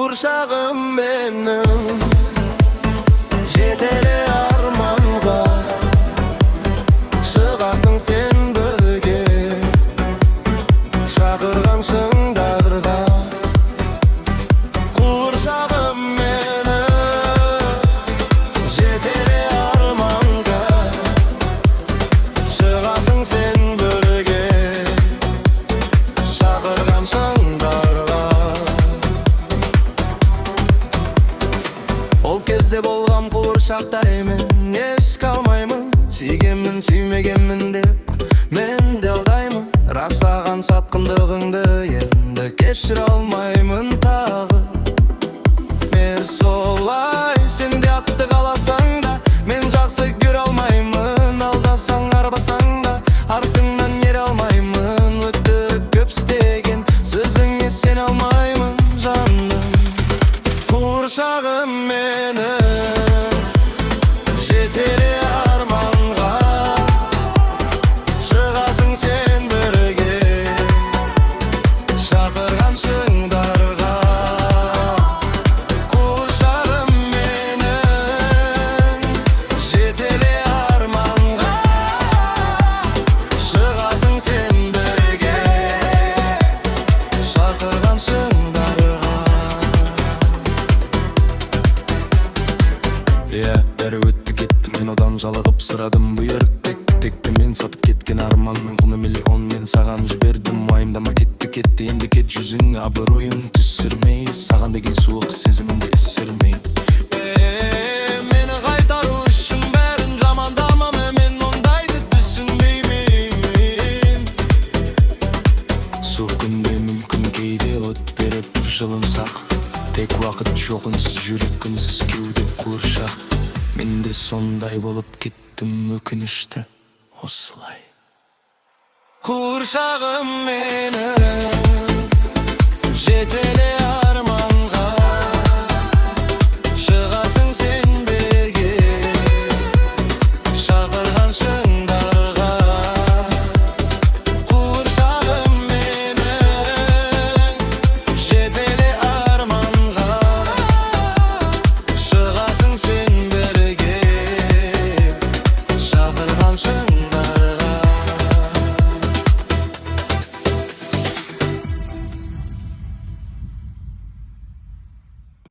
Kurşağım benim жетеле арманға шығасың сен бірге шақырған шыңдарға құршағым мені жетеле арманға шығасың сен бірге шақырған шыңдарға ол кезде болғам құршақта мен еске алмаймын сүйгенмін сүймегенмін деп мен де алдаймын растаған сатқындығыңды енді кешіре алмаймын тағы мен солай сен де атты қаласаң да мен жақсы көре алмаймын алдасаң арбасаң да артыңнан ере алмаймын өтірік көп істеген сөзіңе сене алмаймын жаным құршағым мені жетеле арманға шығасың сен бірге шақырған шыңдарға құршағым менің жетеле арманға шығасың сен бірге шақырған шыңдарға. Бәрі өтті кетті мен одан жалығып сұрадым бұйыр текті мен сатып кеткен арманның құны миллион мен саған жібердім уайымдама кетті енді кет жүзіңе абыройын түсірмей саған деген суық сезімімді ісірмей мені қайтару үшін бәрін жамандама мен ондайды түсінбеймін суық күнде мүмкін кейде от беріп жылынсақ тек уақыт жоқ үнсіз жүрек үнсіз кеуде құршақ мен де сондай болып кеттім өкінішті осылай құршағым менің